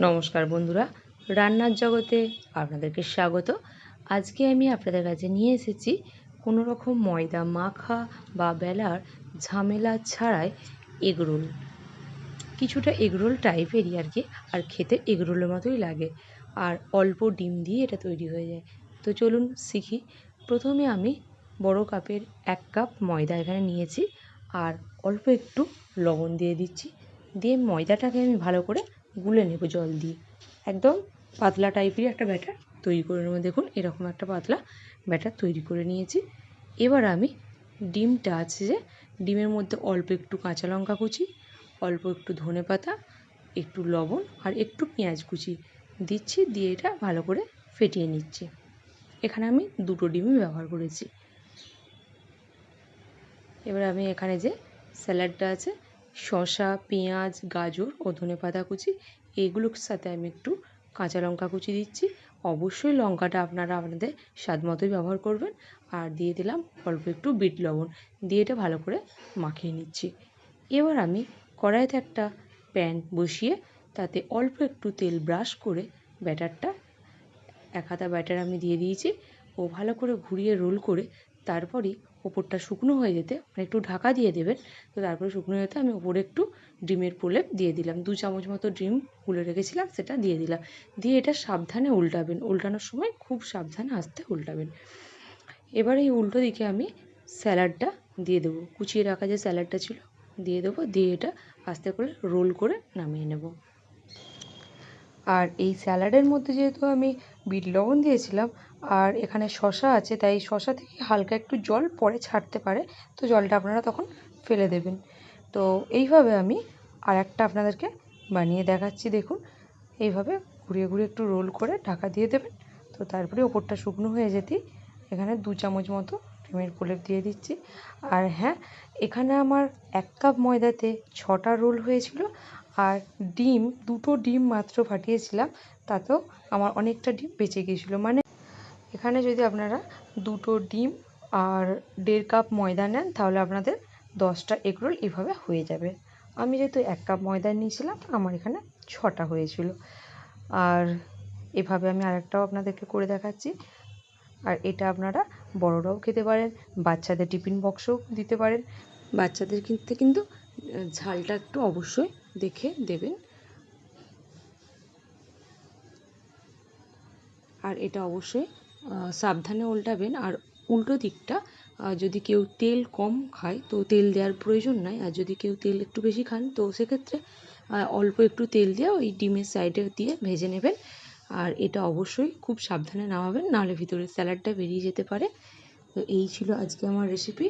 নমস্কার বন্ধুরা, রান্নার জগতে আপনাদেরকে স্বাগত। আজকে আমি আপনাদের কাছে নিয়ে এসেছি কোনো রকম ময়দা মাখা বা বেলার ঝামেলা ছাড়াই এগরোল। কিছুটা এগরোল টাইপেরই আর কি, আর খেতে এগরোলের মতোই লাগে, আর অল্প ডিম দিয়ে এটা তৈরি হয়ে যায়। তো চলুন শিখি। প্রথমে আমি বড় কাপের 1 কাপ ময়দা এখানে নিয়েছি, আর অল্প একটু লবণ দিয়ে দিচ্ছি। দিয়ে ময়দাটাকে আমি ভালো করে গুলে নেব জল দিয়ে। একদম পাতলা টাইপেরই একটা ব্যাটার তৈরি করে নেব। দেখুন, এরকম একটা পাতলা ব্যাটার তৈরি করে নিয়েছি। এবার আমি ডিমটা আছে যে, ডিমের মধ্যে অল্প একটু কাঁচা লঙ্কা কুচি, অল্প একটু ধনেপাতা, একটু লবণ আর একটু পেঁয়াজ কুচি দিচ্ছি, দিয়ে এটা ভালো করে ফেটিয়ে নিচ্ছি। এখানে আমি 2টো ডিমই ব্যবহার করেছি। এবার আমি এখানে যে স্যালাডটা আছে, শসা, পেঁয়াজ, গাজর ও ধনেপাতা কুচি, এইগুলোর সাথে আমি একটু কাঁচা লঙ্কা কুচি দিচ্ছি। অবশ্যই লঙ্কাটা আপনারা আপনাদের স্বাদ মতোই ব্যবহার করবেন। আর দিয়ে দিলাম অল্প একটু বিট লবণ, দিয়ে এটা ভালো করে মাখিয়ে নিচ্ছি। এবার আমি কড়াইতে একটা প্যান বসিয়ে তাতে অল্প একটু তেল ব্রাশ করে ব্যাটারটা, 1 হাতা ব্যাটার আমি দিয়ে দিয়েছি, ও ভালো করে ঘুরিয়ে রোল করে তারপরই ওপরটা শুকনো হয়ে যেতে, মানে একটু ঢাকা দিয়ে দেবেন। তো তারপরে শুকনো হয়ে যেতে আমি ওপরে একটু ডিমের প্রলেপ দিয়ে দিলাম। 2 চামচ মতো ডিম গুলে রেখেছিলাম, সেটা দিয়ে দিলাম। দিয়ে এটা সাবধানে উল্টাবেন, উল্টানোর সময় খুব সাবধানে আস্তে উল্টাবেন। এবার এই উল্টো দিকে আমি স্যালাডটা দিয়ে দেবো, কুচিয়ে রাখা যে স্যালাডটা ছিল দিয়ে দেবো, দিয়ে এটা আস্তে করে রোল করে নামিয়ে নেব। আর এই স্যালাডের মধ্যে যেহেতু আমি বিট লবণ দিয়েছিলাম আর এখানে শসা আছে, তাই শসা থেকে হালকা একটু জল পরে ছাড়তে পারে, তো জলটা আপনারা তখন ফেলে দেবেন। তো এইভাবে আমি আরেকটা আপনাদেরকে বানিয়ে দেখাচ্ছি। দেখুন, এইভাবে ঘুরিয়ে ঘুরিয়ে একটু রোল করে ঢাকা দিয়ে দেবেন। তো তারপরে ওপরটা শুকনো হয়ে যেতেই এখানে 2 চামচ মতো ডিমের প্রলেপ দিয়ে দিচ্ছি। আর হ্যাঁ, এখানে আমার 1 কাপ ময়দাতে 6টা রোল হয়েছিল, আর ডিম 2টো ডিম মাত্র ফাটিয়েছিলাম, তাতেও আমার অনেকটা ডিম বেঁচে গিয়েছিলো। মানে এখানে যদি আপনারা 2টো ডিম আর 1.5 কাপ ময়দা নেন, তাহলে আপনাদের 10টা এগরোল এভাবে হয়ে যাবে। আমি যেহেতু 1 কাপ ময়দা নিয়েছিলাম, আমার এখানে 6টা হয়েছিল। আর এভাবে আমি আরেকটাও আপনাদেরকে করে দেখাচ্ছি। আর এটা আপনারা বড়রাও খেতে পারেন, বাচ্চাদের টিফিন বক্সেও দিতে পারেন। বাচ্চাদের কিন্তু ঝালটা একটু অবশ্যই দেখে দেবেন। আর এটা অবশ্যই সাবধানে উল্টাবেন। আর উল্টো দিকটা যদি কেউ তেল কম খায় তো তেল দেওয়ার প্রয়োজন নাই, আর যদি কেউ তেল একটু বেশি খান তো সেক্ষেত্রে অল্প একটু তেল দিয়ে ওই ডিমের সাইডে দিয়ে ভেজে নেবেন। আর এটা অবশ্যই খুব সাবধানে নামাবেন, নাহলে ভিতরে স্যালাডটা বেরিয়ে যেতে পারে। তো এই ছিল আজকে আমার রেসিপি।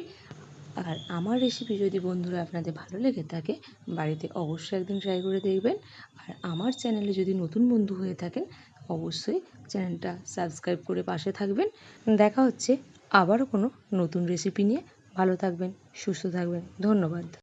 আর আমার রেসিপি যদি বন্ধুরা আপনাদের ভালো লেগে থাকে, বাড়িতে অবশ্যই একদিন ট্রাই করে দেখবেন। আর আমার চ্যানেলে যদি নতুন বন্ধু হয়ে থাকেন, অবশ্যই চ্যানেলটা সাবস্ক্রাইব করে পাশে থাকবেন। দেখা হচ্ছে আবারও কোনো নতুন রেসিপি নিয়ে। ভালো থাকবেন, সুস্থ থাকবেন। ধন্যবাদ।